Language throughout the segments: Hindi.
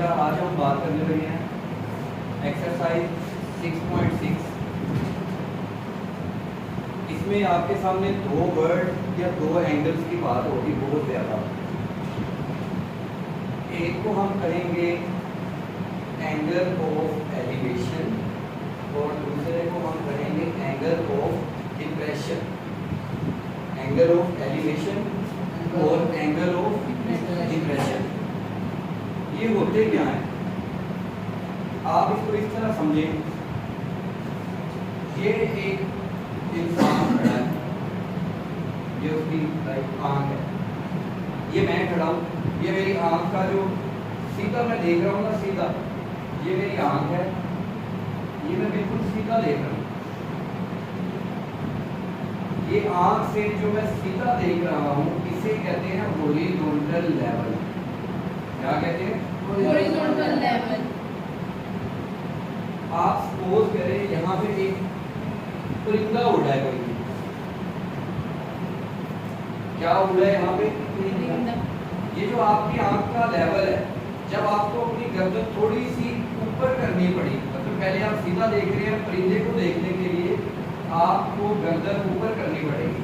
बेटा आज हम बात करने लगे हैं एक्सरसाइज 6.6। इसमें आपके सामने दो वर्ड या दो एंगल्स की बात होगी बहुत ज़्यादा। एक को हम कहेंगे एंगल ऑफ एलिवेशन और दूसरे को हम कहेंगे angle of depression. Angle of elevation और एंगल ऑफ डिप्रेशन, ये होते क्या हैं? आप इसको इस तरह समझें, ये एक इंसान खड़ा है, ये उसकी आंख है, ये मैं खड़ा हूँ, ये मेरी आंख का जो सीधा मैं देख रहा हूँ ना, सीधा ये मेरी आंख है, ये मैं बिल्कुल सीधा देख रहा हूँ। ये आंख से जो मैं सीधा देख रहा हूँ इसे कहते हैं हॉरिजॉन्टल लेवल। क्या कहते हैं? Horizontal level. आप सपोज करें यहाँ पे एक परिंदा उड़ा है, कोई क्या उड़ा है यहाँ पे? परिंदा। ये जो आपकी आंख का लेवल है, जब आपको अपनी गर्दन थोड़ी सी ऊपर करनी पड़ी, मतलब पहले आप सीधा देख रहे हैं, परिंदे को देखने के लिए आपको गर्दन ऊपर करनी पड़ेगी,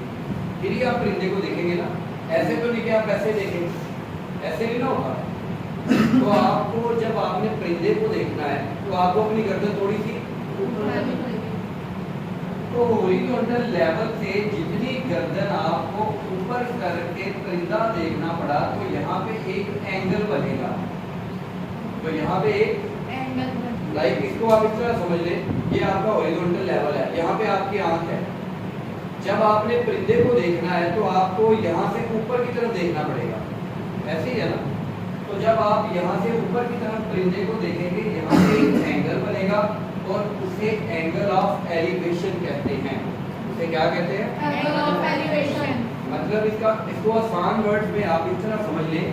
फिर ही आप परिंदे को देखेंगे ना। ऐसे तो नहीं कि आप ऐसे देखेंगे, ऐसे नहीं ना होगा। तो आपको जब आपने परिंदे को देखना है तो आपको अपनी गर्दन थोड़ी सी ऊपर, तो हॉरिजॉन्टल लेवल से जितनी गर्दन आपको ऊपर करके परिंदा देखना पड़ा, तो यहाँ पे एक एंगल बनेगा। तो यहाँ पे एक एंगल, लाइक इसको आप इस तरह समझ लें, ये आपका हॉरिजॉन्टल लेवल है, यहाँ पे आपकी आंख है। जब आपने परिंदे को देखना है तो आपको यहाँ से ऊपर की तरफ देखना पड़ेगा, ऐसे ही है ना। तो जब आप यहाँ से ऊपर की तरफ परिंदे को देखेंगे, यहाँ पे एक एंगल बनेगा और उसे एंगल ऑफ एलिवेशन कहते हैं। उसे क्या कहते हैं? Angle of elevation. मतलब इसको आसान वर्ड्स में आप इस तरह समझ लें,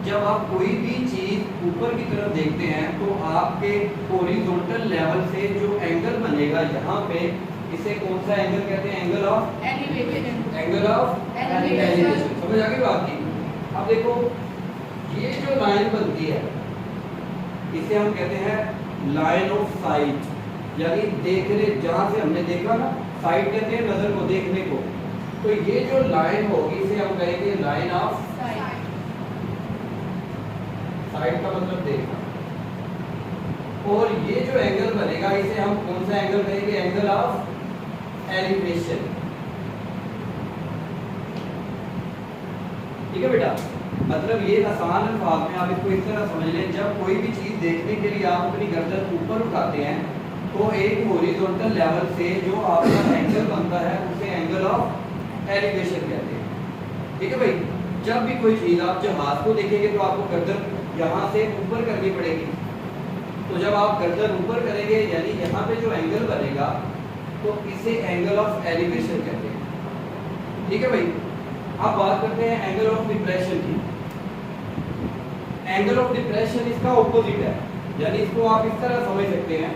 जब आप कोई भी चीज ऊपर की तरफ देखते हैं तो आपके हॉरिजॉन्टल लेवल से जो एंगल बनेगा यहाँ पे, इसे कौन सा एंगल कहते हैं? Angle of elevation. Angle of elevation. समझ आ गई बात की? अब देखो, ये जो लाइन बनती है इसे हम कहते हैं लाइन ऑफ साइट, यानी देखने, जहां से हमने देखा ना, साइट कहते हैं नजर को, देखने को। तो ये जो लाइन होगी इसे हम कहेंगे लाइन ऑफ साइड का मतलब देखना। और ये जो एंगल बनेगा इसे हम कौन सा एंगल कहेंगे? Angle of elevation. ठीक है बेटा, मतलब ये आसान अल्फाज में आप इसको इस तरह समझ लें, जब कोई भी चीज देखने के लिए आप अपनी गर्दन ऊपर उठाते हैं तो एक हॉरिजॉन्टल लेवल से जो आपका एंगल बनता है उसे एंगल ऑफ एलिवेशन कहते हैं। ठीक है भाई, जब भी कोई चीज आप जहाज को देखेंगे तो आपको गर्दन यहाँ से ऊपर करनी पड़ेगी। तो जब आप गर्दन ऊपर करेंगे, यानी यहाँ पे जो एंगल बनेगा, तो इसे एंगल ऑफ एलिवेशन कहते हैं। ठीक है भाई, अब बात करते हैं एंगल ऑफ डिप्रेशन की। एंगल ऑफ डिप्रेशन इसका ऑपोजिट है, यानी इसको आप इस तरह समझ सकते हैं।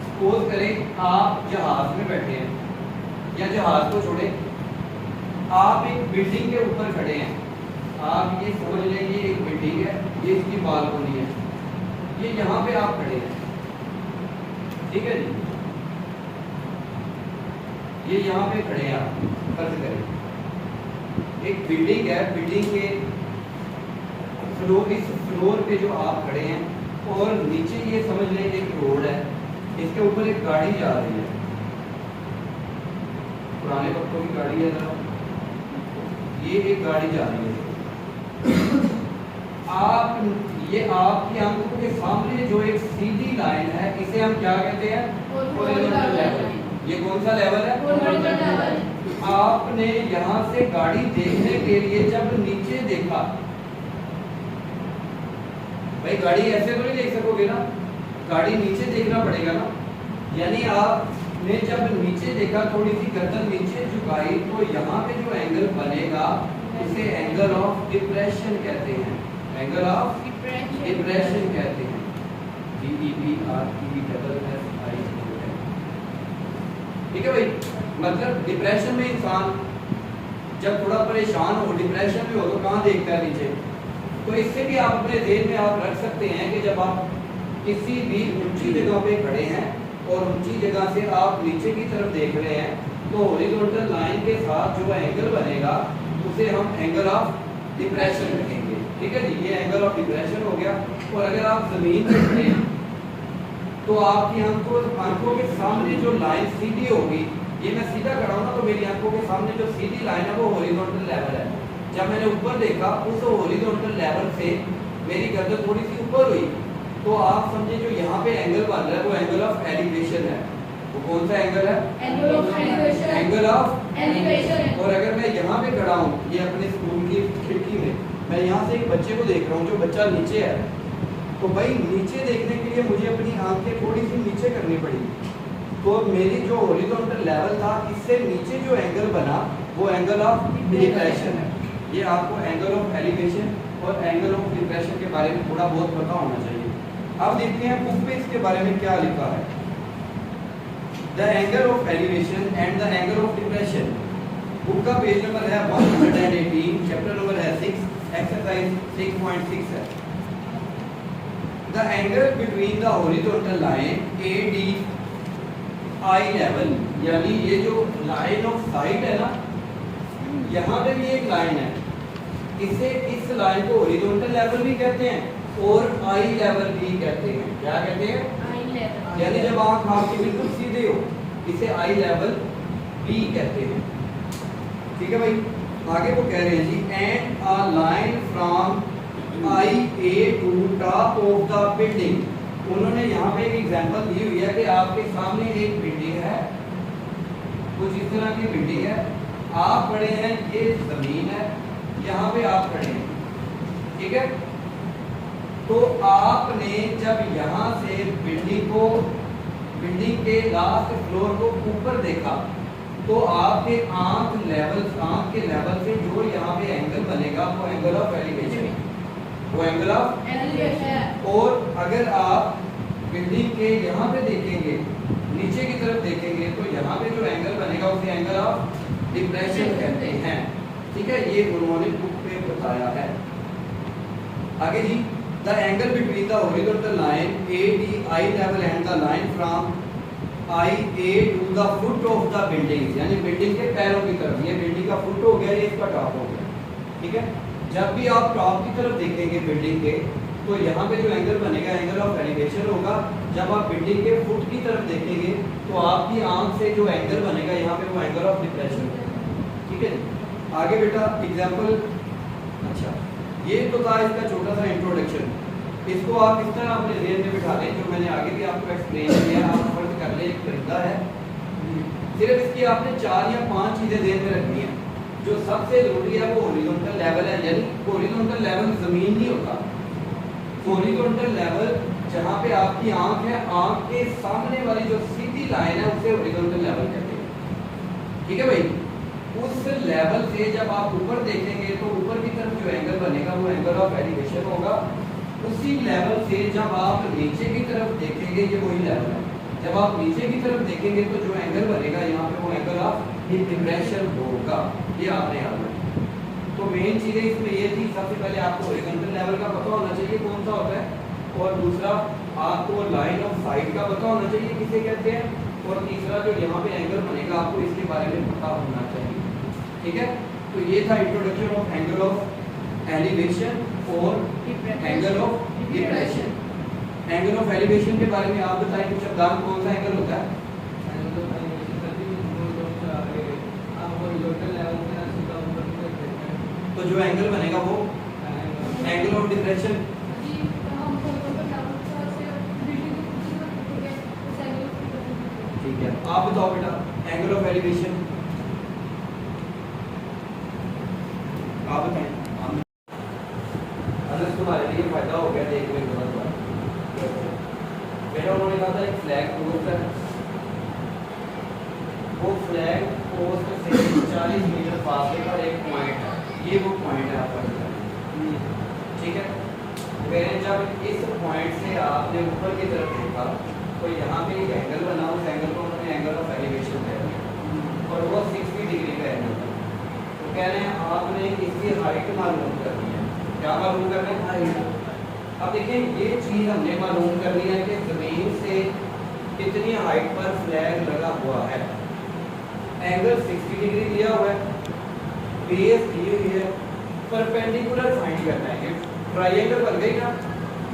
सपोज करें आप जहाज में बैठे हैं, या जहाज को छोड़े, आप एक बिल्डिंग के ऊपर खड़े हैं। आप ये समझ लें, ये एक बिल्डिंग है, ये इसकी बालकनी है, ये यहाँ पे आप खड़े हैं। ठीक है जी, ये यहाँ पे खड़े हैं। आप फर्ज करें एक बिल्डिंग है, बिल्डिंग के फ्लोर, इस फ्लोर पे जो आप खड़े हैं, और नीचे ये समझ लें एक रोड है, इसके ऊपर एक गाड़ी जा रही है, पुराने वक्तों की गाड़ी है जरा, ये एक गाड़ी जा रही है। ये आपकी आंखों के सामने जो एक सीधी लाइन है, इसे हम क्या कहते हैं? Horizontal level. ये कौन सा लेवल है? Horizontal level. आपने यहाँ से गाड़ी देखने के लिए जब नीचे देखा, भाई गाड़ी ऐसे तो नहीं देख सकोगे ना, गाड़ी नीचे देखना पड़ेगा ना। यानी आपने जब नीचे देखा, थोड़ी सी गर्दन नीचे झुकाई, तो यहाँ पे जो एंगल बनेगा उसे एंगल ऑफ डिप्रेशन कहते हैं। एंगल ऑफ डिप्रेशन कहते हैं। DEPRESSI। ठीक है भाई, मतलब डिप्रेशन में इंसान जब थोड़ा परेशान हो, डिप्रेशन में हो, तो कहाँ देखता है? नीचे। तो इससे भी आप अपने ज़हन में आप रख सकते हैं कि जब आप किसी भी ऊंची जगह पे खड़े हैं और ऊंची जगह से आप नीचे की तरफ देख रहे हैं, तो हॉरिजॉन्टल लाइन के साथ जो एंगल बनेगा उसे हम एंगल ऑफ डिप्रेशन रखेंगे। ठीक है जी, ये एंगल ऑफ डिप्रेशन हो गया। और अगर आप जमीन पे खड़े हैं तो आपकी आंखों के सामने जो लाइन सीधी होगी, ये मैं सीधा खड़ा हूं ना, तो मेरी आंखों के सामने जो सीधी लाइन है वो हॉरिजॉन्टल लेवल है। जब मैंने ऊपर देखा उस हॉरिजॉन्टल लेवल से मेरी गर्दन थोड़ी सी ऊपर हुई, तो आप समझे जो यहाँ पे एंगल बन रहा है वो एंगल ऑफ एलिवेशन है। वो कौन सा एंगल है? Angle of elevation. Angle of elevation. और अगर मैं यहाँ पे खड़ा हूँ, ये अपने स्कूल की खिड़की में, मैं यहाँ से एक बच्चे को देख रहा हूँ, जो बच्चा नीचे है, तो भाई नीचे देखने के लिए मुझे अपनी आंखें थोड़ी सी नीचे करनी पड़ी। तो मेरी जो हॉरिजॉन्टल लेवल था, इससे नीचे जो एंगल बना वो एंगल ऑफ डिप्रेशन है। ये आपको एंगल ऑफ एलिवेशन और एंगल ऑफ डिप्रेशन के बारे में थोड़ा बहुत पता होना चाहिए। अब देखते हैं बुक पे इसके बारे में क्या लिखा है। The angle of elevation and the angle of depression, book का पेज नंबर है 118, चैप्टर नंबर है 6, एक्सरसाइज 6.6 है। The angle between the horizontal line AD eye level, यानी ये जो लाइन ऑफ साइट है ना, यहाँ पे भी एक लाइन है, इसे इस लाइन को हॉरिजॉन्टल लेवल भी कहते हैं और आई लेवल भी कहते हैं। क्या कहते हैं? आई लेवल। यानी जब आंख आपकी बिल्कुल सीधे हो, इसे आई लेवल भी कहते हैं। ठीक है भाई, आगे वो कह रहे हैं जी, and a line from eye A to top of the building. उन्होंने यहाँ पे एक एग्जांपल दी हुई है कि आपके सामने एक बिल्डिंग है, कुछ इस तरह की बिल्डिंग है, आप खड़े हैं, ये जमीन है, यहाँ पे आप खड़े हैं। ठीक है, तो आपने जब यहाँ से बिल्डिंग के लास्ट फ्लोर को ऊपर देखा, तो आपके आंख के लेवल से जो यहाँ पे एंगल बनेगा वो एंगल ऑफ एलिवेशन, वो एंगल ऑफ एलिवेशन। और अगर आप बिल्डिंग के यहाँ पे देखेंगे, नीचे की तरफ देखेंगे, तो यहाँ पे जो एंगल बनेगा उसे एंगल ऑफ डिप्रेशन कहते हैं। ठीक है, ये उन्होंने बुक पे बताया है। आगे जी, the angle between the horizontal line AD eye level and the line from eye A to the foot of the building, यानी बिल्डिंग के पैरों की तरफ, ये बिल्डिंग का फुट हो गया, ये इसका टॉप हो गया। ठीक है, जब भी आप टॉप की तरफ देखेंगे बिल्डिंग के, तो यहाँ पे जो एंगल बनेगा एंगल ऑफ एलिवेशन होगा। जब आप बिल्डिंग के फुट की तरफ देखेंगे तो आपकी आंख से जो एंगल बनेगा यहाँ पे वो एंगल ऑफ डिप्रेशन होगा। ठीक है, आगे बेटा एग्जांपल। अच्छा, ये तो था इसका छोटा सा इंट्रोडक्शन। इसको आप इस तरह अपने ज़हन में बिठा लें, जो मैंने आगे भी आपको एक्सप्लेन किया। आप फर्ज कर लें एक परिंदा है, सिर्फ इसकी आपने 4 या 5 चीज़ें ज़हन में रखनी है। जो सबसे जरूरी है वो हॉरिजॉन्टल लेवल है, यानी हॉरिजॉन्टल लेवल जमीन नहीं होता। हॉरिजॉन्टल लेवल जहाँ पे आपकी आंख है, आंख के सामने वाली जो सीधी लाइन है उसे हॉरिजॉन्टल लेवल कहते हैं। ठीक है भाई, उस लेवल से जब आप ऊपर देखेंगे तो ऊपर की तरफ जो एंगल बनेगा वो एंगल ऑफ एलिवेशन होगा। उसी लेवल से जब आप नीचे की तरफ देखेंगे, ये वही लेवल है, जब आप नीचे की तरफ देखेंगे तो जो एंगल बनेगा यहाँ पे वो एंगल ऑफ डिप्रेशन होगा। ये आपने याद रखना। तो मेन चीजें इसमें ये थी, सबसे पहले आपको हॉरिजॉन्टल लेवल का पता होना चाहिए कौन सा होता है, और दूसरा आपको लाइन ऑफ साइट का पता होना चाहिए किसे कहते हैं, और तीसरा जो यहाँ पे एंगल बनेगा आपको इसके बारे में पता होना चाहिए। ठीक है, तो ये था introduction of angle of elevation और angle of depression. Angle of elevation के बारे में आप बताएं कुछ शब्दांत, कौन सा एंगल होता है? तो जो एंगल बनेगा वो एंगल ऑफ डिप्रेशन। ठीक है, आप बताओ बेटा एंगल ऑफ एलिवेशन आप बताएं। अगर तुम्हारे लिए फायदा हो गया देखने के बाद बेटा, उन्होंने कहा था एक फ्लैग पोस्ट है, वो फ्लैग पोस्ट से 40 मीटर फासले पर एक पॉइंट है, ये वो पॉइंट है आपका। ठीक है, मैंने जब इस पॉइंट से आपने ऊपर की तरफ देखा तो यहाँ पे एक एंगल बना, उस एंगल को उन्होंने एंगल ऑफ एलिवेशन कहते और वो 60 डिग्री का एंगल था। तो कह रहे हैं आपने इसकी हाइट मालूम करनी है, क्या मालूम करना है? अब देखिए ये चीज हमने मालूम करनी है कि जमीन से कितनी हाइट पर फ्लैग लगा हुआ है। एंगल 60 डिग्री दिया हुआ है, बेस दी हुई है, परपेंडिकुलर फाइंड करना है। ट्रायंगल बन गई ना,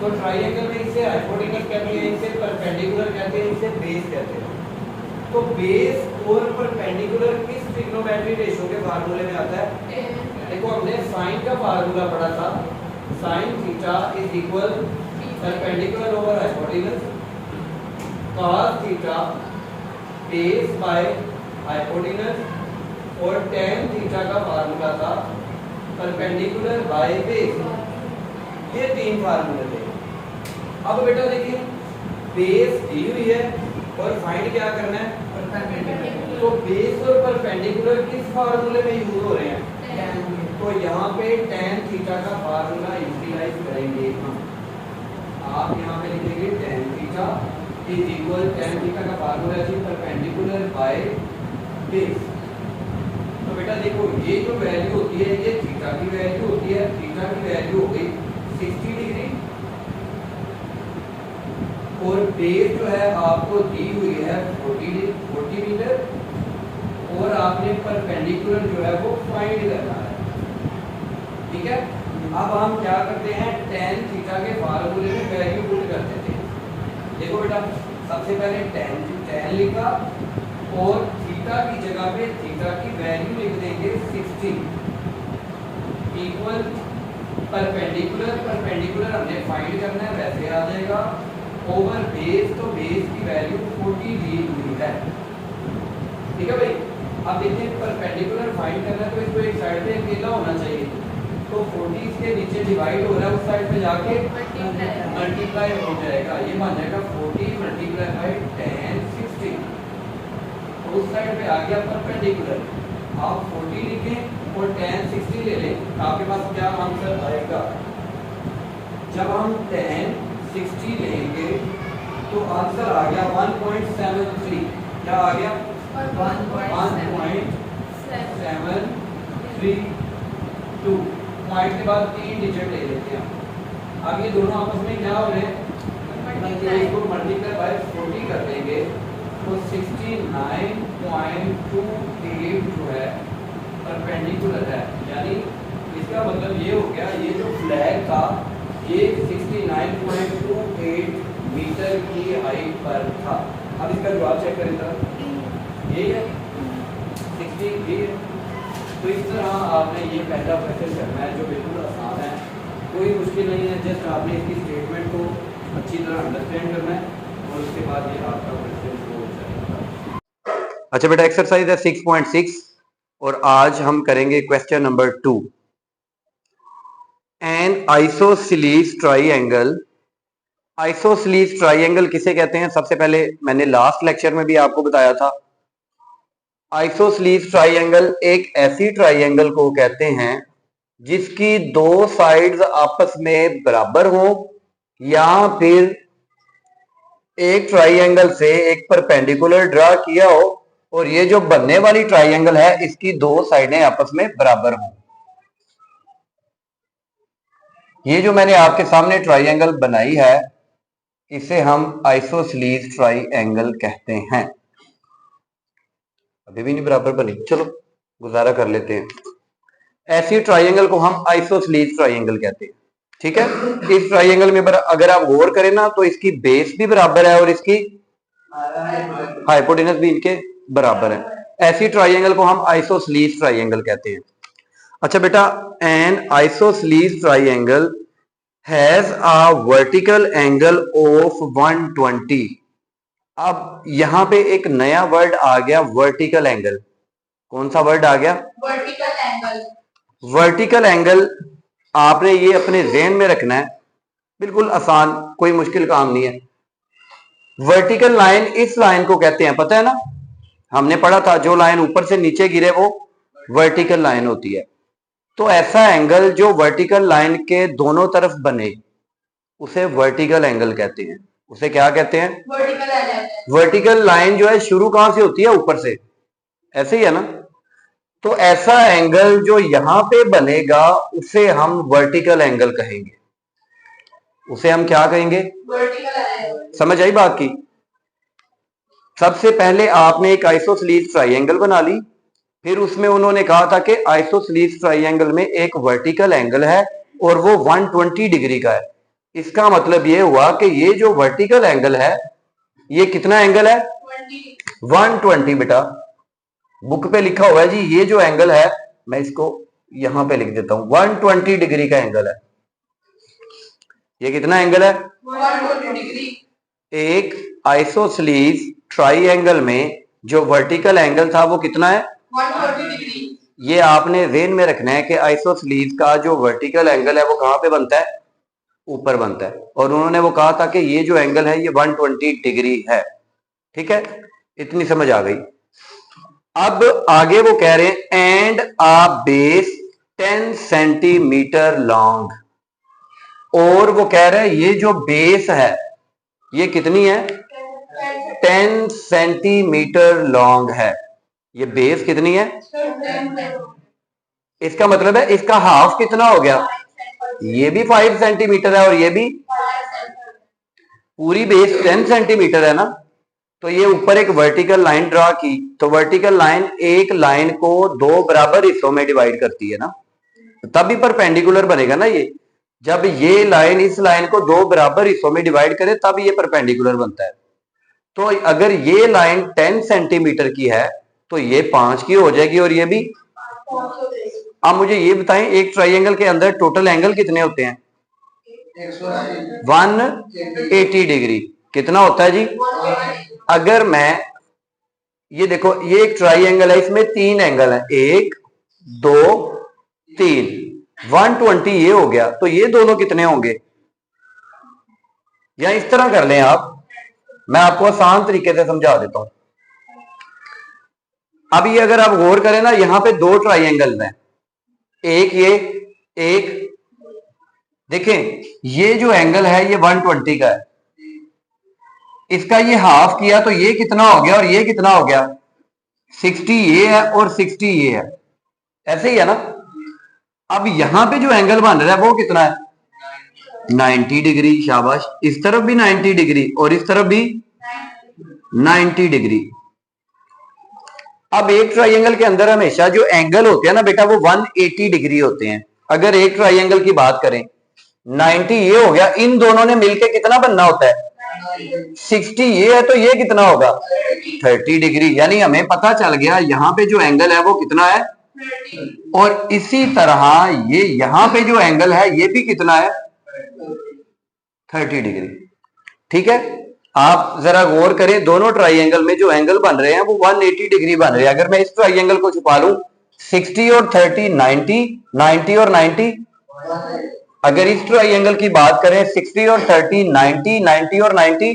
तो ट्रायंगल में इसे हाइपोटेनस कहते हैं, इसे परपेंडिकुलर कहते हैं, इसे बेस कहते हैं। तो बेस और परपेंडिकुलर किस ट्रिग्नोमेट्री रेशियो के फार्मूले में आता है? देखो हमने साइन का फार्मूला पढ़ा था, sign theta is equal perpendicular over hypotenuse, cos theta base by hypotenuse, और tan थीटा का फार्मूला था परपेंडिकुलर बाय बेस। ये तीन फार्मूले थे। अब बेटा देखिए बेस दी हुई है और फाइंड क्या करना है? परपेंडिकुलर। तो बेस और परपेंडिकुलर किस फार्मूले में यूज हो रहे हैं? तो यहाँ पे tan थीटा का फार्मूला यूटिलाइज करेंगे हम। आप यहाँ पे लिखेंगे tan theta is equal, tan theta का फार्मूला है परपेंडिकुलर बाय बेस। तो बेटा देखो ये जो वैल्यू होती है ये थीटा की वैल्यू होती है, थीटा की वैल्यू हो गई 60 डिग्री, और बेस जो है आपको दी हुई है 40 मीटर, और आपने परपेंडिकुलर जो है वो फाइंड करना है। ठीक है, अब हम क्या करते हैं, tan थीटा के फार्मूले में वैल्यू पुट कर देते हैं। देखो बेटा सबसे पहले tan लिखा, और थीटा की जगह पे थीटा की वैल्यू लिख देंगे 60 इक्वल परपेंडिकुलर हमने फाइंड करना है, वैसे आ जाएगा, ओवर बेस, तो बेस की वैल्यू 40 दी हुई है। ठीक है भाई, अब देखिए परपेंडिकुलर फाइंड करना है तो इसको एक साइड पे अकेला होना चाहिए, तो 40 इसके नीचे डिवाइड हो रहा है, उस साइड पे जाके मल्टीप्लाई हो जाएगा, ये बन जाएगा 40 मल्टीप्लाई बाय tan 60। तो उस साइड पे आ गया परपेंडिकुलर, आप 40 लिखें और tan 60 ले लें, आपके पास क्या आंसर आएगा? जब हम tan 60 लेंगे तो आंसर आ गया 1.73। क्या आ गया? 1.732। पॉइंट के बाद 3 डिजिट ले लेते हैं। अब ये दोनों आपस में क्या हो रहे हैं? इसको मल्टीप्लाई बाय 40 कर देंगे तो 69.28 जो है परपेंडिकुलर है, यानी इसका मतलब ये हो गया ये जो फ्लैग था ये 69.28 मीटर की हाइट पर था। अब इसका जवाब चेक करें सर, ये है 60 ये है। तो इस तरह आपने ये पहला क्वेश्चन करना है जो बिल्कुल आसान है, कोई मुश्किल नहीं है, जस्ट आपने इसकी स्टेटमेंट को अच्छी तरह अंडरस्टैंड करना है और उसके बाद ये आपका क्वेश्चन हो जाएगा। अच्छा बेटा एक्सरसाइज है 6.6 और आज हम करेंगे question number 2। N isosceles triangle. Isosceles triangle किसे कहते हैं? सबसे पहले मैंने लास्ट लेक्चर में भी आपको बताया था, आइसोसेलेस ट्राइंगल एक ऐसी ट्राइंगल को कहते हैं जिसकी दो साइड्स आपस में बराबर हो, या फिर एक ट्राइंगल से एक परपेंडिकुलर ड्रा किया हो और ये जो बनने वाली ट्राइंगल है इसकी दो साइडें आपस में बराबर हो। ये जो मैंने आपके सामने ट्राइंगल बनाई है इसे हम आइसोसेलेस ट्राइंगल कहते हैं। अभी भी नहीं बराबर बनी, चलो गुजारा कर लेते हैं। ऐसी ट्राइंगल को हम आइसोसेलेस ट्राइंगल कहते हैं। ठीक है, इस ट्राइंगल में अगर आप गौर करें ना तो इसकी बेस भी बराबर है और इसकी हाइपोटेनस भी इनके बराबर है। ऐसी ट्राइंगल को हम आइसोसेलेस ट्राइंगल कहते हैं। अच्छा बेटा, N isosceles triangle has a vertical angle of 120। अब यहां पे एक नया वर्ड आ गया, वर्टिकल एंगल। कौन सा वर्ड आ गया? Vertical angle. वर्टिकल एंगल आपने ये अपने ज़हन में रखना है, बिल्कुल आसान, कोई मुश्किल काम नहीं है। वर्टिकल लाइन इस लाइन को कहते हैं, पता है ना, हमने पढ़ा था जो लाइन ऊपर से नीचे गिरे वो वर्टिकल लाइन होती है। तो ऐसा एंगल जो वर्टिकल लाइन के दोनों तरफ बने उसे वर्टिकल एंगल कहते हैं। उसे क्या कहते हैं? Vertical angle. वर्टिकल लाइन जो है शुरू कहां से होती है? ऊपर से, ऐसे ही है ना। तो ऐसा एंगल जो यहां पे बनेगा उसे हम वर्टिकल एंगल कहेंगे। उसे हम क्या कहेंगे? समझ आई बात की? सबसे पहले आपने एक आइसोसेलेस ट्राइंगल बना ली, फिर उसमें उन्होंने कहा था कि आइसोसेलेस ट्राइंगल में एक वर्टिकल एंगल है और वो 120 डिग्री का है। इसका मतलब ये हुआ कि ये जो वर्टिकल एंगल है ये कितना एंगल है? 120। बेटा बुक पे लिखा हुआ है जी, ये जो एंगल है, मैं इसको यहां पे लिख देता हूं, 120 डिग्री का एंगल है। ये कितना एंगल है? 120 डिग्री। एक आइसोसेलेस ट्राइंगल में जो वर्टिकल एंगल था वो कितना है? 120 डिग्री। ये आपने ध्यान में रखना है कि आइसोसेलेस का जो वर्टिकल एंगल है वो कहां पे बनता है? ऊपर बनता है। और उन्होंने वो कहा था कि ये जो एंगल है ये 120 डिग्री है। ठीक है, इतनी समझ आ गई। अब आगे वो कह रहे हैं and a base 10 centimetre long, और वो कह रहे हैं ये जो बेस है ये कितनी है? 10 सेंटीमीटर लॉन्ग है। ये बेस कितनी है? इसका मतलब है इसका हाफ कितना हो गया? ये भी 5 सेंटीमीटर है और ये भी। पूरी बेस 10 सेंटीमीटर है ना, तो ये ऊपर एक वर्टिकल लाइन ड्रा की, तो वर्टिकल लाइन एक लाइन को दो बराबर हिस्सों में डिवाइड करती है ना, तभी परपेंडिकुलर बनेगा ना ये। जब ये लाइन इस लाइन को दो बराबर हिस्सों में डिवाइड करे तब ये परपेंडिकुलर बनता है। तो अगर ये लाइन 10 सेंटीमीटर की है तो ये 5 की हो जाएगी और ये भी। अब मुझे ये बताएं एक ट्राइंगल के अंदर टोटल एंगल कितने होते हैं? 180 डिग्री। कितना होता है जी? अगर मैं ये देखो, ये एक ट्राइंगल है, इसमें 3 एंगल है, 1 2 3, 120 ये हो गया, तो ये दोनों कितने होंगे? या इस तरह कर लें आप, मैं आपको आसान तरीके से समझा देता हूं। अब ये अगर आप गौर करें ना, यहां पे 2 ट्राइंगल हैं, एक ये, एक देखें, ये जो एंगल है ये 120 का है, इसका ये हाफ किया तो ये कितना हो गया और ये कितना हो गया? 60 ये है और 60 ये है, ऐसे ही है ना। अब यहां पे जो एंगल बन रहा है वो कितना है? 90 डिग्री। शाबाश, इस तरफ भी 90 डिग्री और इस तरफ भी 90 डिग्री। अब एक ट्राइंगल के अंदर हमेशा जो एंगल होते हैं ना बेटा वो 180 डिग्री होते हैं। अगर एक ट्राइंगल की बात करें, 90 ये हो गया, इन दोनों ने मिलके कितना बनना होता है? 60 ये है, तो ये कितना होगा? 30 डिग्री। यानी हमें पता चल गया यहां पे जो एंगल है वो कितना है, और इसी तरह ये यहां पे जो एंगल है ये भी कितना है? 30 डिग्री। ठीक है, आप जरा गौर करें, दोनों ट्राइंगल में जो एंगल बन रहे हैं वो 180 डिग्री बन रहे हैं। अगर मैं इस ट्राइंगल को छुपा लूं, 60 और 30 90, 90 और 90। अगर इस ट्राइंगल की बात करें, 60 और 30 90, 90 और 90।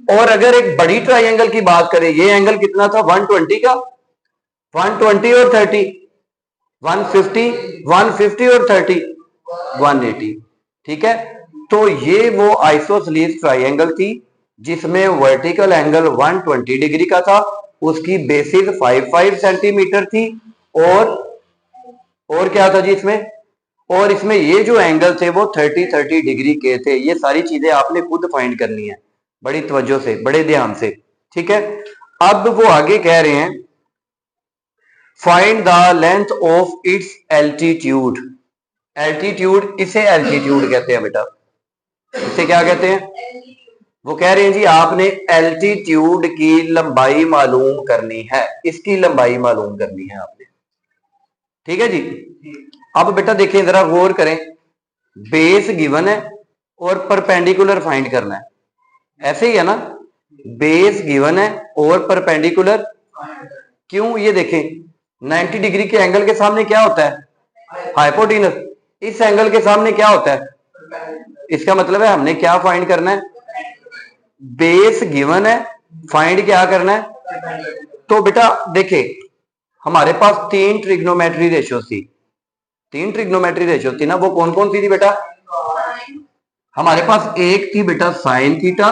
और अगर एक बड़ी ट्राइंगल की बात करें, ये एंगल कितना था 120 का, 120 और 30 150, 150 और 30 180। ठीक है, तो ये वो आइसोसेलेस ट्राइंगल थी जिसमें वर्टिकल एंगल 120 डिग्री का था, उसकी बेसिस 5 सेंटीमीटर थी, और क्या था जी इसमें, और इसमें ये जो एंगल थे वो 30 डिग्री के थे। ये सारी चीजें आपने खुद फाइंड करनी है, बड़ी तवज्जो से, बड़े ध्यान से। ठीक है, अब वो आगे कह रहे हैं find the length of its altitude. Altitude, इसे एल्टीट्यूड कहते हैं बेटा, इसे क्या कहते हैं? वो कह रहे हैं जी आपने एल्टीट्यूड की लंबाई मालूम करनी है, इसकी लंबाई मालूम करनी है आपने। ठीक है जी। अब बेटा देखिए, जरा गौर करें, बेस गिवन है और परपेंडिकुलर फाइंड करना है, ऐसे ही है ना। बेस गिवन है और परपेंडिकुलर, क्यों? ये देखें, 90 डिग्री के एंगल के सामने क्या होता है? हाइपोटेनस। इस एंगल के सामने क्या होता है? इसका मतलब है हमने क्या फाइंड करना है? बेस गिवन है, फाइंड क्या करना है? तो बेटा देखे, हमारे पास 3 ट्रिग्नोमेट्री रेशियो थी, 3 ट्रिग्नोमेट्री रेशियो थी ना, वो कौन कौन सी थी बेटा? हमारे पास एक थी बेटा साइन थीटा,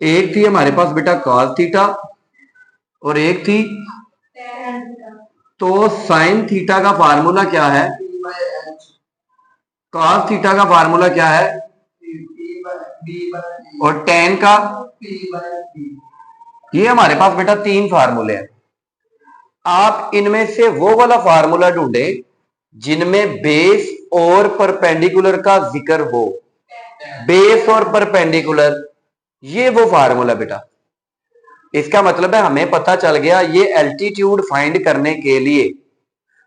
एक थी हमारे पास बेटा कॉस थीटा, और एक थी, तो साइन थीटा का फार्मूला क्या है, कॉस थीटा का फार्मूला क्या है, और टेन का, ये हमारे पास बेटा तीन फार्मूले हैं। आप इनमें से वो वाला फार्मूला ढूंढे जिनमें बेस और परपेंडिकुलर का जिक्र हो। बेस और परपेंडिकुलर, ये वो फार्मूला बेटा। इसका मतलब है हमें पता चल गया ये एल्टीट्यूड फाइंड करने के लिए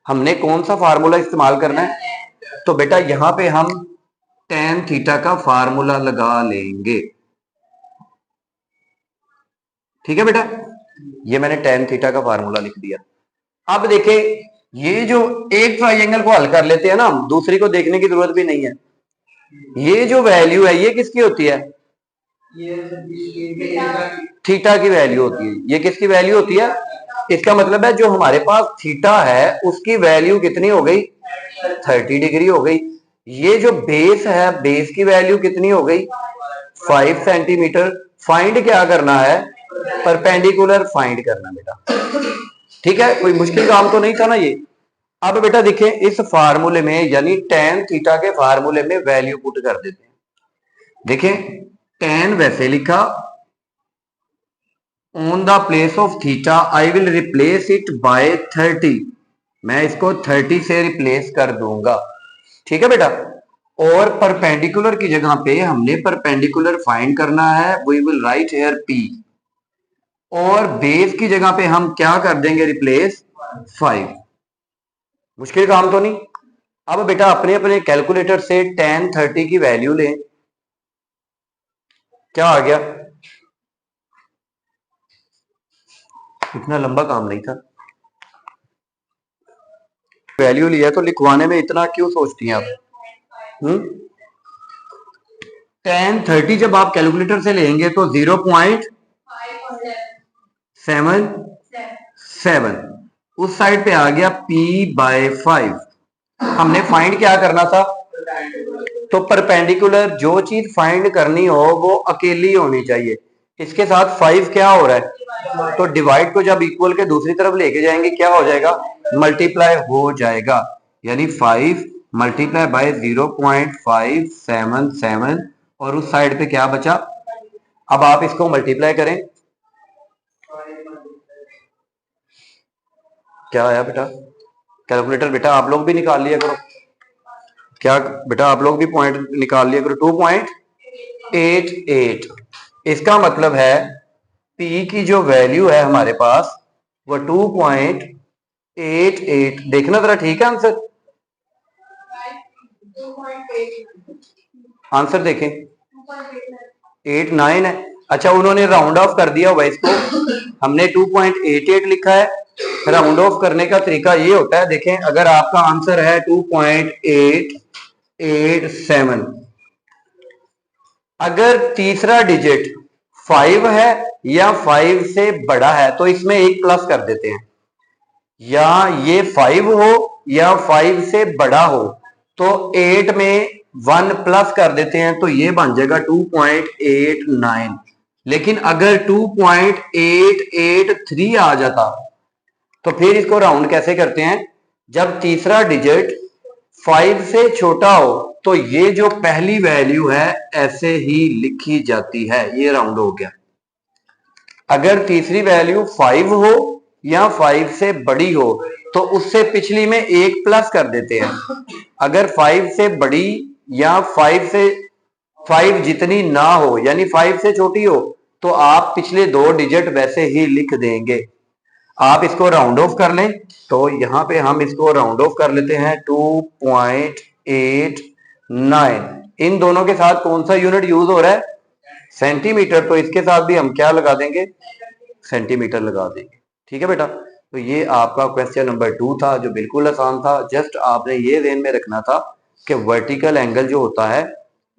हमने कौन सा फार्मूला इस्तेमाल करना है। तो बेटा यहां पे हम tan थीटा का फार्मूला लगा लेंगे। ठीक है बेटा, ये मैंने tan थीटा का फार्मूला लिख दिया। अब देखें, ये जो एक ट्राइंगल को हल कर लेते हैं ना, दूसरी को देखने की जरूरत भी नहीं है। ये जो वैल्यू है ये किसकी होती है, थीटा की वैल्यू होती है। ये किसकी वैल्यू होती है, इसका मतलब है जो हमारे पास थीटा है उसकी वैल्यू कितनी हो गई, 30 डिग्री हो गई। ये जो बेस है, बेस की वैल्यू कितनी हो गई, 5 सेंटीमीटर। फाइंड क्या करना है, परपेंडिकुलर फाइंड करना बेटा। ठीक है, कोई मुश्किल काम तो नहीं था ना ये। अब बेटा देखें, इस फार्मूले में यानी tan थीटा के फार्मूले में वैल्यू पुट कर देते हैं। देखें, tan वैसे लिखा, on the place of theta I will replace it by 30। मैं इसको 30 से रिप्लेस कर दूंगा। ठीक है बेटा, और परपेंडिकुलर की जगह पे हमने परपेंडिकुलर फाइंड करना है, we will write here P। और बेस की जगह पे हम क्या कर देंगे, रिप्लेस 5। मुश्किल काम तो नहीं। अब बेटा अपने अपने कैलकुलेटर से tan 30 की वैल्यू लें। क्या आ गया, इतना लंबा काम नहीं था। वैल्यू लिया तो लिखवाने में इतना क्यों सोचती हैं आप। tan 30 जब आप कैलकुलेटर से लेंगे तो 0.77 उस साइड पे आ गया P/5। हमने फाइंड क्या करना था, तो परपेंडिकुलर जो चीज फाइंड करनी हो वो अकेली होनी चाहिए। इसके साथ 5 क्या हो रहा है, तो डिवाइड को जब इक्वल के दूसरी तरफ लेके जाएंगे क्या हो जाएगा, मल्टीप्लाई हो जाएगा। यानी 5 मल्टीप्लाई बाय 0.577 और उस साइड पे क्या बचा। अब आप इसको मल्टीप्लाई करें, क्या आया बेटा, कैलकुलेटर बेटा आप लोग भी निकाल लिया करो। क्या बेटा आप लोग भी पॉइंट निकाल लिया करो, 2.88। इसका मतलब है P की जो वैल्यू है हमारे पास वो 2.88। देखना जरा, ठीक है आंसर, आंसर देखें 89 है। अच्छा, उन्होंने राउंड ऑफ कर दिया हुआ इसको, हमने 2.88 लिखा है। राउंड ऑफ करने का तरीका ये होता है, देखें अगर आपका आंसर है 2.887, अगर तीसरा डिजिट 5 है या 5 से बड़ा है तो इसमें एक प्लस कर देते हैं, या ये 5 हो या 5 से बड़ा हो तो 8 में 1 प्लस कर देते हैं, तो ये बन जाएगा 2.89। लेकिन अगर 2.883 आ जाता तो फिर इसको राउंड कैसे करते हैं, जब तीसरा डिजिट 5 से छोटा हो तो ये जो पहली वैल्यू है ऐसे ही लिखी जाती है, ये राउंड हो गया। अगर तीसरी वैल्यू 5 हो या 5 से बड़ी हो तो उससे पिछली में एक प्लस कर देते हैं। अगर 5 से बड़ी या 5 जितनी ना हो यानी 5 से छोटी हो तो आप पिछले दो डिजिट वैसे ही लिख देंगे। आप इसको राउंड ऑफ कर लें, तो यहां पे हम इसको राउंड ऑफ कर लेते हैं 2.89। इन दोनों के साथ कौन सा यूनिट यूज हो रहा है, सेंटीमीटर, तो इसके साथ भी हम क्या लगा देंगे, सेंटीमीटर लगा देंगे। ठीक है बेटा, तो ये आपका क्वेश्चन नंबर 2 था जो बिल्कुल आसान था। जस्ट आपने ये ध्यान में रखना था कि वर्टिकल एंगल जो होता है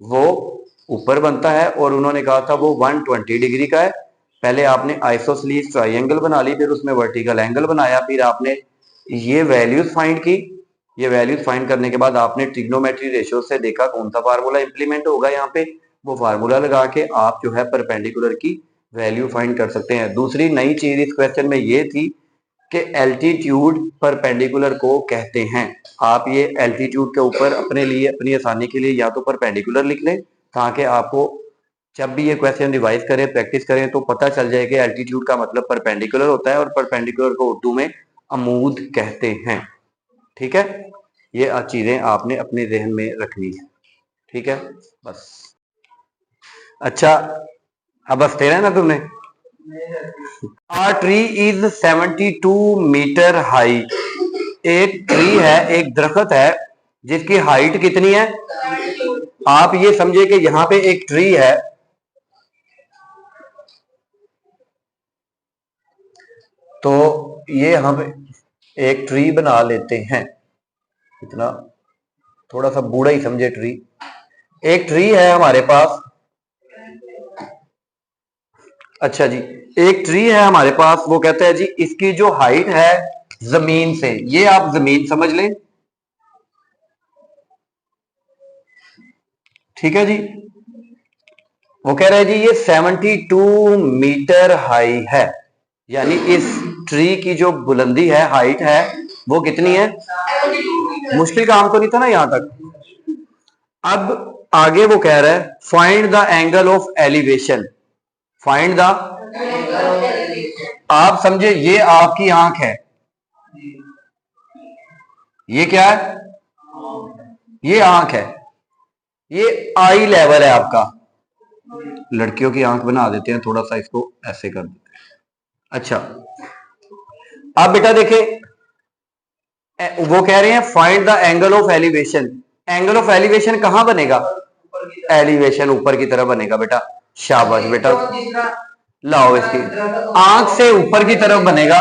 वो ऊपर बनता है और उन्होंने कहा था वो 120 डिग्री का है। पहले आपने आइसोसेलेस ट्रायंगल बना ली, फिर उसमें वर्टिकल एंगल बनाया, फिर आपने ये वैल्यूज फाइंड की। ये वैल्यूज फाइंड करने के बाद आपने ट्रिग्नोमेट्री रेशियो से देखा कौन सा फार्मूला इंप्लीमेंट होगा, यहाँ पे वो फार्मूला लगा के आप जो है परपेंडिकुलर की वैल्यू फाइंड कर सकते हैं। दूसरी नई चीज इस क्वेश्चन में ये थी कि एल्टीट्यूड परपेंडिकुलर को कहते हैं। आप ये एल्टीट्यूड के ऊपर अपने लिए अपनी आसानी के लिए या तो परपेंडिकुलर लिख लें ताकि आपको जब भी ये क्वेश्चन रिवाइज करें प्रैक्टिस करें तो पता चल जाए कि एल्टीट्यूड का मतलब परपेंडिकुलर होता है और परपेंडिकुलर को उर्दू में अमूद कहते हैं। ठीक है, ये चीजें आपने अपने जहन में रखनी है। ठीक है बस। अच्छा अब बस तेरा है ना तुमने। A tree is 72 meter high. एक ट्री है, एक दरख्त है जिसकी हाइट कितनी है। आप ये समझे कि यहां पे एक ट्री है, तो ये हम एक ट्री बना लेते हैं। इतना थोड़ा सा बूढ़ा ही समझे ट्री। एक ट्री है हमारे पास। अच्छा जी, एक ट्री है हमारे पास, वो कहता है जी इसकी जो हाइट है जमीन से, ये आप जमीन समझ लें। ठीक है जी, वो कह रहा है जी ये 72 मीटर हाई है, यानी इस ट्री की जो बुलंदी है, हाइट है, वो कितनी है। मुश्किल काम तो नहीं था ना यहां तक। अब आगे वो कह रहा है find the angle of elevation. Find the, आप समझे ये आपकी आंख है, ये क्या है, ये आंख है, ये आई लेवल है आपका। लड़कियों की आंख बना देते हैं, थोड़ा सा इसको ऐसे कर देते हैं। अच्छा अब बेटा देखे, वो कह रहे हैं find the angle of elevation. Angle of elevation कहां बनेगा, एलिवेशन ऊपर की तरफ बनेगा बेटा। शाबाश बेटा, लाओ इसकी आंख से ऊपर की तरफ बनेगा।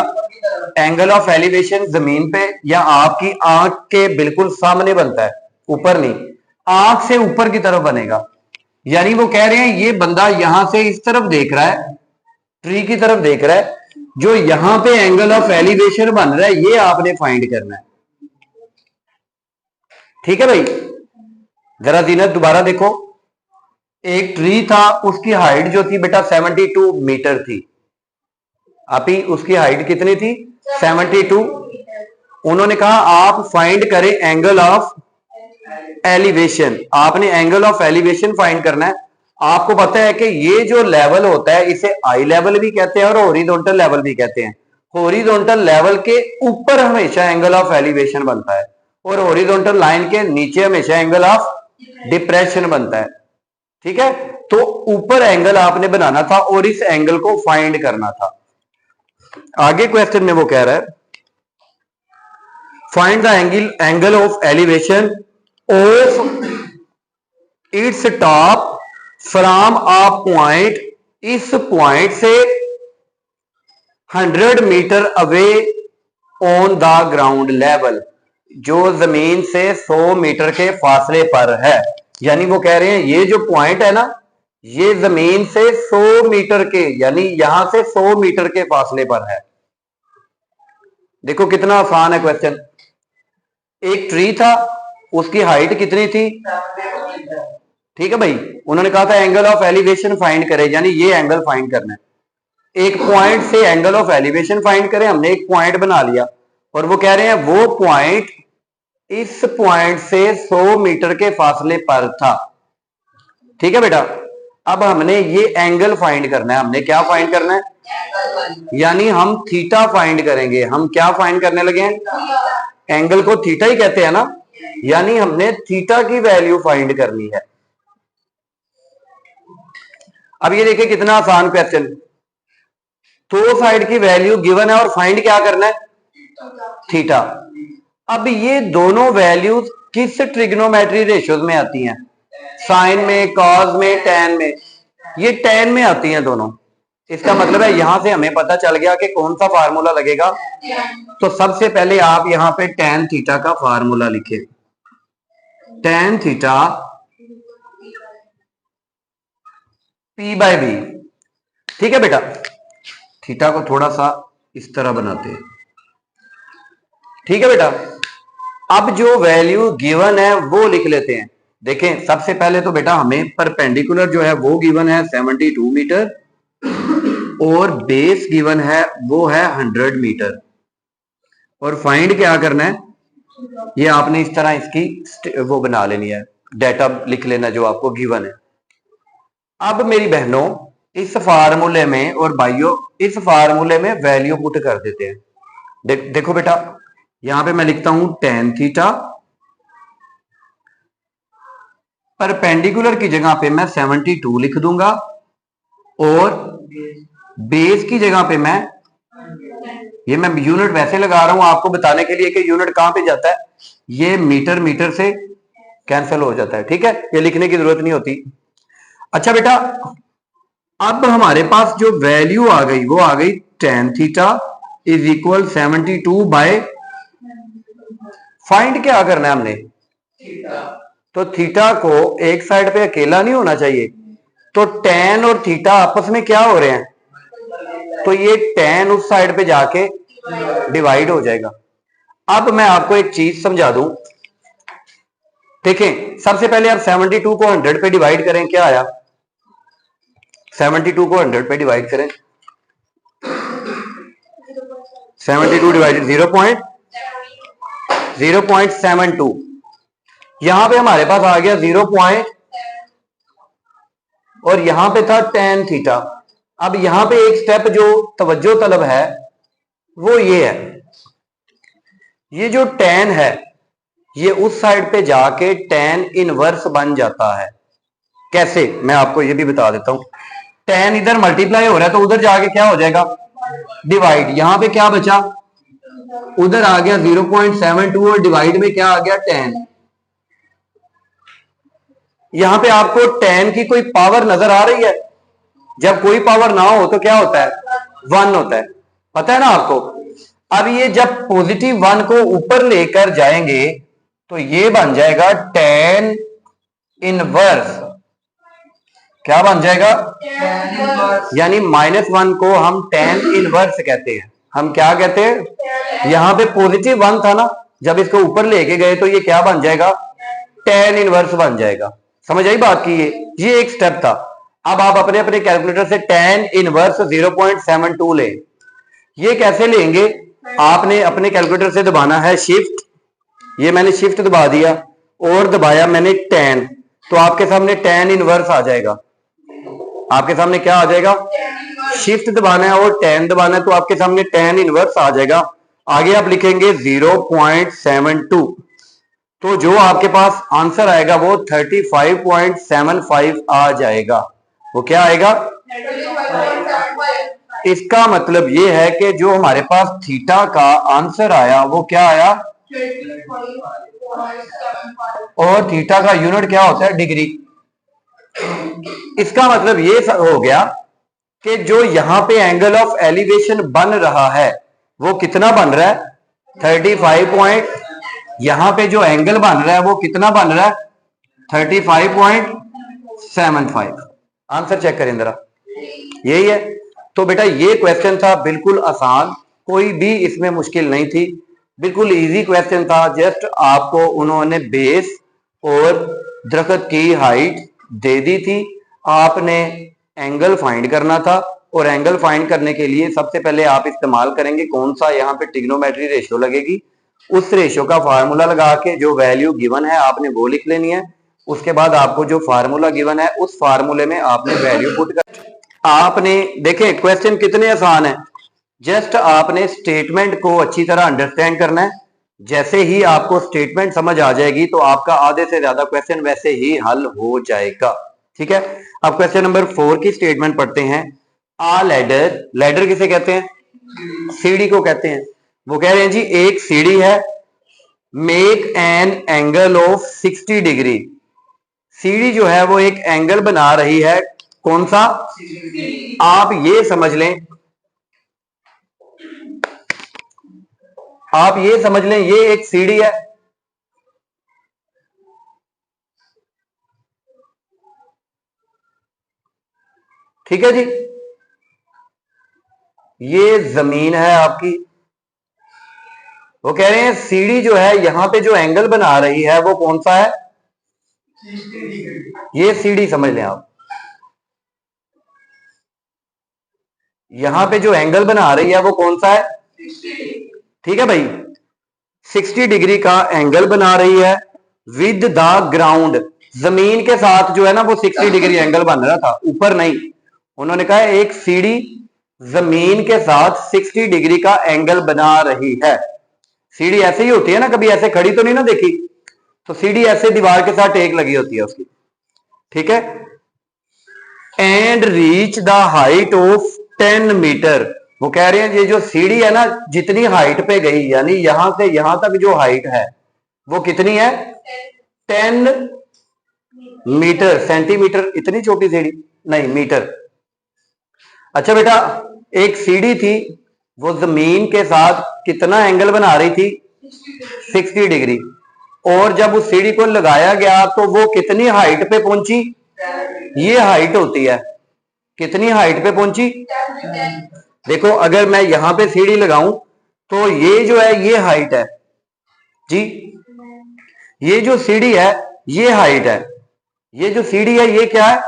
एंगल ऑफ एलिवेशन जमीन पे या आपकी आंख के बिल्कुल सामने बनता है, ऊपर नहीं, आंख से ऊपर की तरफ बनेगा। यानी वो कह रहे हैं ये बंदा यहां से इस तरफ देख रहा है, ट्री की तरफ देख रहा है, जो यहां पे एंगल ऑफ एलिवेशन बन रहा है ये आपने फाइंड करना है। ठीक है भाई, जरा जीनत दोबारा देखो। एक ट्री था, उसकी हाइट जो थी बेटा 72 मीटर थी। अभी उसकी हाइट कितनी थी, 72। उन्होंने कहा आप फाइंड करें एंगल ऑफ एलिवेशन। आपने एंगल ऑफ एलिवेशन फाइंड करना है। आपको पता है कि ये जो लेवल होता है इसे आई लेवल भी कहते हैं और हॉरिजॉन्टल लेवल भी कहते हैं। हॉरिजॉन्टल लेवल के ऊपर हमेशा एंगल ऑफ एलिवेशन बनता है और हॉरिजॉन्टल लाइन के नीचे हमेशा एंगल ऑफ डिप्रेशन बनता है। ठीक है, तो ऊपर एंगल आपने बनाना था और इस एंगल को फाइंड करना था। आगे क्वेश्चन में वो कह रहा है find the angle of elevation of its top from a point, इस पॉइंट से 100 meter away on the ground level, जो जमीन से 100 मीटर के फासले पर है। यानी वो कह रहे हैं ये जो पॉइंट है ना, ये जमीन से 100 मीटर के, यानी यहां से 100 मीटर के फासले पर है। देखो कितना आसान है क्वेश्चन। एक ट्री था, उसकी हाइट कितनी थी, ठीक है भाई। उन्होंने कहा था एंगल ऑफ एलिवेशन फाइंड करें, यानी ये एंगल फाइंड करना है। एक पॉइंट से एंगल ऑफ एलिवेशन फाइंड करें, हमने एक पॉइंट बना लिया और वो कह रहे हैं वो पॉइंट इस पॉइंट से 100 मीटर के फासले पर था। ठीक है बेटा, अब हमने ये एंगल फाइंड करना है। हमने क्या फाइंड करना है, यानी हम थीटा फाइंड करेंगे। हम क्या फाइंड करने लगे हैं, एंगल को थीटा ही कहते हैं ना, यानी हमने थीटा की वैल्यू फाइंड करनी है। अब ये देखिए कितना आसान क्वेश्चन। दो साइड की वैल्यू गिवन है और फाइंड क्या करना है, थीटा। अब ये दोनों वैल्यूज किस ट्रिग्नोमेट्री रेशियोज में आती हैं, साइन में, कॉस में, टैन में। ये टैन में आती हैं दोनों। इसका मतलब है यहां से हमें पता चल गया कि कौन सा फार्मूला लगेगा। तो सबसे पहले आप यहां पे टैन थीटा का फार्मूला लिखें। Tan theta P by B. ठीक है बेटा, थीटा को थोड़ा सा इस तरह बनाते हैं। ठीक है बेटा, अब जो वैल्यू गिवन है वो लिख लेते हैं। देखें सबसे पहले तो बेटा हमें परपेंडिकुलर जो है वो गिवन है 72 मीटर और बेस गिवन है वो है 100 मीटर। और फाइंड क्या करना है, ये आपने इस तरह इसकी वो बना लेनी है, डेटा लिख लेना जो आपको गिवन है। अब मेरी बहनों इस फार्मूले में और भाइयों इस फार्मूले में वैल्यू पुट कर देते हैं। देखो बेटा, यहां पे मैं लिखता हूं tan थीटा, परपेंडिकुलर की जगह पे मैं 72 लिख दूंगा और बेस की जगह पे मैं यूनिट वैसे लगा रहा हूं आपको बताने के लिए कि यूनिट कहां पे जाता है, ये मीटर मीटर से कैंसिल हो जाता है, ठीक है, ये लिखने की जरूरत नहीं होती। अच्छा बेटा, अब हमारे पास जो वैल्यू आ गई वो आ गई tan theta is equal 72 by, find क्या करना है हमने, तो थीटा को एक साइड पे अकेला नहीं होना चाहिए, तो tan और थीटा आपस में क्या हो रहे हैं, तो ये tan उस साइड पे जाके डिवाइड हो जाएगा। अब मैं आपको एक चीज समझा दूं, देखें सबसे पहले आप 72 को 100 पे डिवाइड करें, क्या आया, 72 को 100 पे डिवाइड करें, 72 डिवाइडेड 0.72, यहां पे हमारे पास आ गया 0 और यहां पे था tan थीटा। अब यहां पे एक स्टेप जो तवज्जो तलब है वो ये है, ये जो tan है ये उस साइड पे जाके tan इनवर्स बन जाता है। कैसे, मैं आपको ये भी बता देता हूं, tan इधर मल्टीप्लाई हो रहा है तो उधर जाके क्या हो जाएगा, डिवाइड, यहां पे क्या बचा, उधर आ गया 0.72 और डिवाइड में क्या आ गया tan। यहां पे आपको tan की कोई पावर नजर आ रही है, जब कोई पावर ना हो तो क्या होता है, 1 होता है, पता है ना आपको। अब ये जब पॉजिटिव 1 को ऊपर लेकर जाएंगे तो ये बन जाएगा tan इनवर्स, क्या बन जाएगा, यानी -1 को हम tan इनवर्स कहते हैं। हम क्या कहते हैं, यहां पे पॉजिटिव 1 था ना, जब इसको ऊपर लेके गए तो ये क्या बन जाएगा, tan इनवर्स बन जाएगा। समझ आई बात की, ये एक स्टेप था। अब आप अपने अपने कैलकुलेटर से tan इनवर्स 0.72 ले, ये कैसे लेंगे, आपने अपने कैलकुलेटर से दबाना है शिफ्ट, ये मैंने शिफ्ट दबा दिया और दबाया मैंने tan, तो आपके सामने tan इनवर्स आ जाएगा, आपके सामने क्या आ जाएगा, शिफ्ट दबाना है और tan दबाना है तो आपके सामने tan इनवर्स आ जाएगा। आगे आप लिखेंगे 0.72, तो जो आपके पास आंसर आएगा वो 35.75 आ जाएगा। वो क्या आएगा, इसका मतलब ये है कि जो हमारे पास थीटा का आंसर आया वो क्या आया, और थीटा का यूनिट क्या होता है, डिग्री। इसका मतलब ये हो गया कि जो यहां पे एंगल ऑफ एलिवेशन बन रहा है वो कितना बन रहा है, 35 यहां पे जो एंगल बन रहा है वो कितना बन रहा है, 35.75। आंसर चेक करें जरा, यही है। तो बेटा ये क्वेश्चन था बिल्कुल आसान, कोई भी इसमें मुश्किल नहीं थी, बिल्कुल इजी क्वेश्चन था। जस्ट आपको उन्होंने बेस और दरख्त की हाइट दे दी थी, आपने एंगल फाइंड करना था, और एंगल फाइंड करने के लिए सबसे पहले आप इस्तेमाल करेंगे कौन सा, यहाँ पे ट्रिग्नोमेट्री रेशियो लगेगी, उस रेशियो का फार्मूला लगा के जो वैल्यू गिवन है आपने वो लिख लेनी है। उसके बाद आपको जो फार्मूला गिवन है उस फार्मूले में आपने वैल्यू पुट कर, आपने देखें क्वेश्चन कितने आसान है, जस्ट आपने स्टेटमेंट को अच्छी तरह अंडरस्टैंड करना है। जैसे ही आपको स्टेटमेंट समझ आ जाएगी तो आपका आधे से ज्यादा क्वेश्चन वैसे ही हल हो जाएगा, ठीक है। अब क्वेश्चन नंबर 4 की स्टेटमेंट पढ़ते हैं। आ लैडर, लैडर किसे कहते हैं, सीढ़ी को कहते हैं। वो कह रहे हैं जी एक सीढ़ी है, make an angle of 60 degree, सीढ़ी जो है वो एक एंगल बना रही है, कौन सा, आप ये समझ लें, आप ये समझ लें ये एक सीढ़ी है, ठीक है जी, ये जमीन है आपकी। वो कह रहे हैं सीढ़ी जो है यहां पे जो एंगल बना रही है वो कौन सा है, ये सीढ़ी समझ लें आप। यहां पे जो एंगल बना रही है वो कौन सा है? ठीक है भाई, 60 डिग्री का एंगल बना रही है विद द ग्राउंड। जमीन के साथ जो है ना वो 60 डिग्री एंगल बन रहा था, ऊपर नहीं। उन्होंने कहा एक सीढ़ी जमीन के साथ 60 डिग्री का एंगल बना रही है। सीढ़ी ऐसे ही होती है ना, कभी ऐसे खड़ी तो नहीं ना देखी, तो सीढ़ी ऐसे दीवार के साथ टेक लगी होती है उसकी, ठीक है। And reach the height of 10 meter. वो कह रहे हैं ये जो सीढ़ी है ना, जितनी हाइट पे गई, यानी यहां से यहां तक जो हाइट है वो कितनी है? 10 मीटर। सेंटीमीटर इतनी छोटी सीढ़ी नहीं, मीटर। अच्छा बेटा, एक सीढ़ी थी, वो जमीन के साथ कितना एंगल बना रही थी? 60 डिग्री। और जब उस सीढ़ी को लगाया गया तो वो कितनी हाइट पे पहुंची? ये हाइट होती है, कितनी हाइट पे पहुंची? देखो अगर मैं यहां पे सीढ़ी लगाऊं तो ये जो है ये हाइट है जी, ये जो सीढ़ी है ये हाइट है, ये जो सीढ़ी है ये क्या है?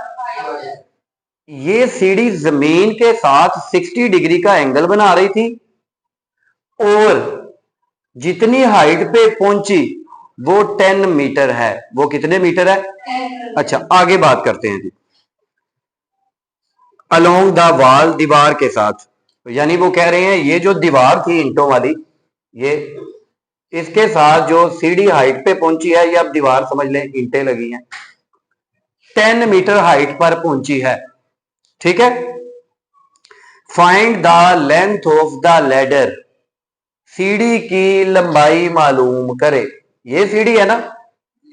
ये सीढ़ी जमीन के साथ 60 डिग्री का एंगल बना रही थी और जितनी हाइट पे पहुंची वो 10 मीटर है। वो कितने मीटर है? अच्छा आगे बात करते हैं जी। अलोंग द वॉल, दीवार के साथ, यानी वो कह रहे हैं ये जो दीवार थी ईंटों वाली, ये इसके साथ जो सीढ़ी हाइट पे पहुंची है, ये आप दीवार समझ लें, ईंटें लगी हैं, 10 मीटर हाइट पर पहुंची है, ठीक है। Find the length of the ladder, सीढ़ी की लंबाई मालूम करे। ये सीढ़ी है ना,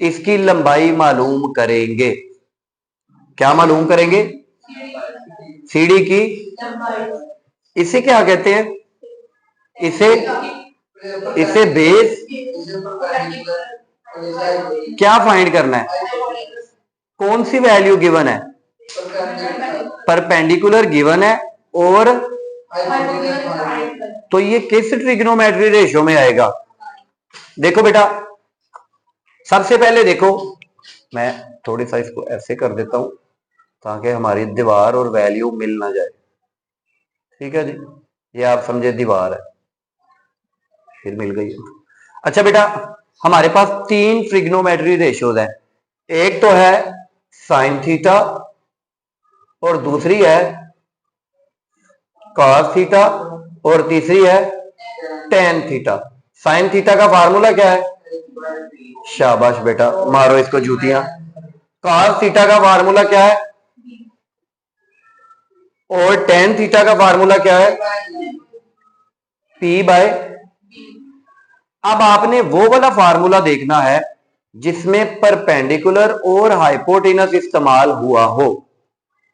इसकी लंबाई मालूम करेंगे। क्या मालूम करेंगे? सीढ़ी की। इसे क्या कहते हैं? इसे बेस। क्या फाइंड करना है? कौन सी वैल्यू गिवन है? परपेंडिकुलर गिवन है। और तो ये किस ट्रिग्नोमेट्री रेशियो में आएगा? देखो बेटा, सबसे पहले देखो, मैं थोड़ी सा इसको ऐसे कर देता हूं ताकि हमारी दीवार और वैल्यू मिल ना जाए, ठीक है जी। ये आप समझे दीवार है, फिर मिल गई। अच्छा बेटा, हमारे पास 3 ट्रिग्नोमेट्री रेशियोज हैं। एक तो है साइन थीटा और दूसरी है कॉस थीटा और तीसरी है टेन थीटा। साइन थीटा का फार्मूला क्या है? शाबाश बेटा, मारो इसको जूतियां। कॉस थीटा का फार्मूला क्या है? और टेन थीटा का फार्मूला क्या है? P by. अब आपने वो वाला फार्मूला देखना है जिसमें परपेंडिकुलर और हाइपोटेनस इस्तेमाल हुआ हो।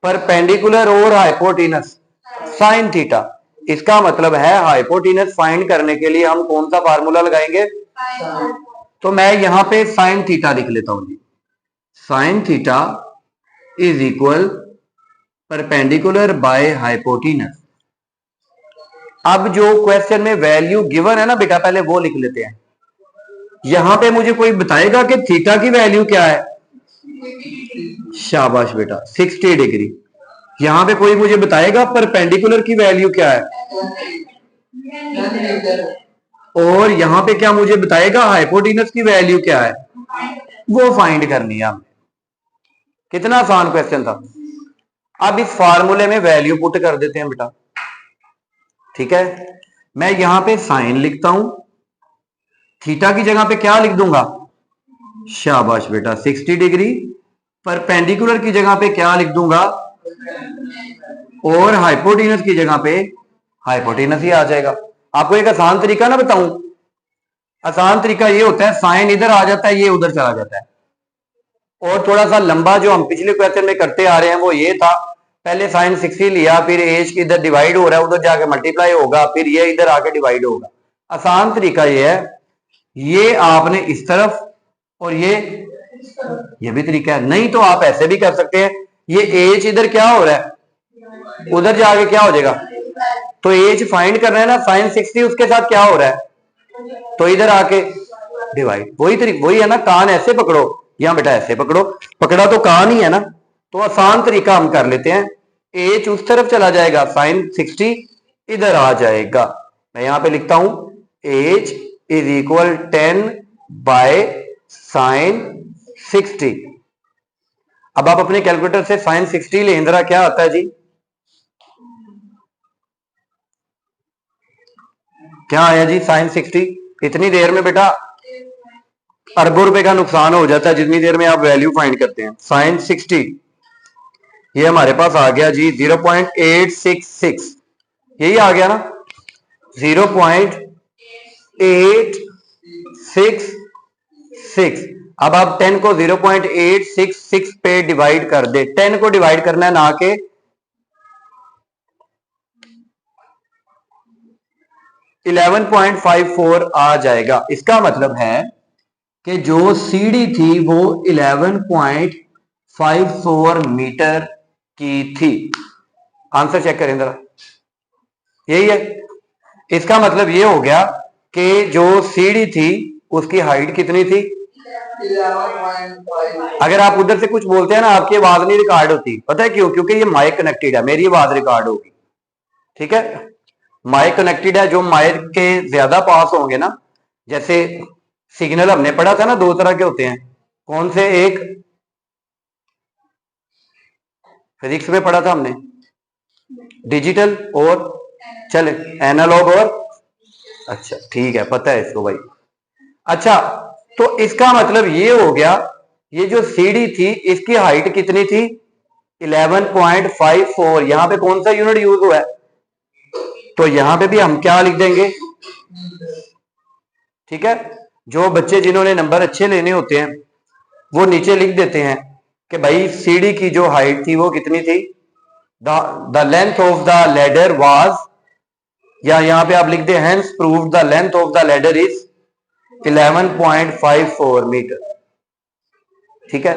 परपेंडिकुलर और हाइपोटेनस साइन थीटा, इसका मतलब है हाइपोटेनस फाइंड करने के लिए हम कौन सा फार्मूला लगाएंगे? तो मैं यहां पे साइन थीटा लिख लेता हूं जी। Sine theta is equal perpendicular by hypotenuse. अब जो क्वेश्चन में वैल्यू गिवन है ना बेटा, पहले वो लिख लेते हैं। यहां पे मुझे कोई बताएगा कि थीटा की वैल्यू क्या है? शाबाश बेटा, 60 डिग्री। यहां पे कोई मुझे बताएगा परपेंडिकुलर की वैल्यू क्या है? और यहां पे क्या मुझे बताएगा हाइपोटेनस की वैल्यू क्या है? वो फाइंड करनी है हमें। कितना आसान क्वेश्चन था। अब इस फार्मूले में वैल्यू पुट कर देते हैं बेटा, ठीक है। मैं यहां पे साइन लिखता हूं, थीटा की जगह पे क्या लिख दूंगा? शाबाश बेटा, 60 डिग्री। परपेंडिकुलर की जगह पे क्या लिख दूंगा? और हाइपोटेनस की जगह पे हाइपोटेनस ही आ जाएगा। आपको एक आसान तरीका ना बताऊं, आसान तरीका ये होता है, साइन इधर आ जाता है, ये उधर चला जाता है। और थोड़ा सा लंबा जो हम पिछले क्वेश्चन में करते आ रहे हैं वो ये था, पहले साइन 60 लिया, फिर एज की इधर डिवाइड हो रहा है, उधर जाके मल्टीप्लाई होगा, फिर ये इधर आके डिवाइड होगा। आसान तरीका ये है, ये आपने इस तरफ और ये भी तरीका है। नहीं तो आप ऐसे भी कर सकते हैं, ये एज इधर क्या हो रहा है, उधर जाके क्या हो जाएगा। तो एज फाइंड करना है ना, साइन 60 उसके साथ क्या हो रहा है, तो इधर आके डिवाइड। वही है ना, कान ऐसे पकड़ो या बेटा ऐसे पकड़ो, पकड़ा तो कान ही है ना। तो आसान तरीका हम कर लेते हैं, एच उस तरफ चला जाएगा, साइन 60 इधर आ जाएगा। मैं यहां पे लिखता हूं H is equal 10 by sine 60। अब आप अपने कैलकुलेटर से साइन 60 ले, जरा क्या आता है जी, क्या आया जी साइन 60? इतनी देर में बेटा अरबों रुपए का नुकसान हो जाता है जितनी देर में आप वैल्यू फाइंड करते हैं। साइन 60 ये हमारे पास आ गया जी 0.866, यही आ गया ना 0.866। अब आप 10 को 0.866 पे डिवाइड कर दे, 10 को डिवाइड करना है ना के 11.54 आ जाएगा। इसका मतलब है कि जो सीडी थी वो 11.54 मीटर की थी। आंसर चेक करें जरा, यही है। इसका मतलब ये हो गया कि जो सीडी थी उसकी हाइट कितनी थी? 11.5। अगर आप उधर से कुछ बोलते हैं ना आपकी आवाज नहीं रिकॉर्ड होती, पता है क्यों? क्योंकि ये माइक कनेक्टेड है, मेरी आवाज रिकॉर्ड होगी, ठीक है। माइक कनेक्टेड है, जो माइक के ज्यादा पास होंगे ना, जैसे सिग्नल हमने पढ़ा था ना दो तरह के होते हैं, कौन से? एक फिजिक्स में पढ़ा था हमने, डिजिटल और चले एनालॉग और, अच्छा ठीक है पता है इसको भाई। अच्छा तो इसका मतलब ये हो गया, ये जो सीडी थी इसकी हाइट कितनी थी? 11.54। यहां पे कौन सा यूनिट यूज हुआ है? तो यहां पे भी हम क्या लिख देंगे, ठीक है। जो बच्चे जिन्होंने नंबर अच्छे लेने होते हैं वो नीचे लिख देते हैं कि भाई सीडी की जो हाइट थी वो कितनी थी, the length of the ladder was, या यहां पे आप लिख दे hence proved the length of the ladder is 11.54 metre, ठीक है।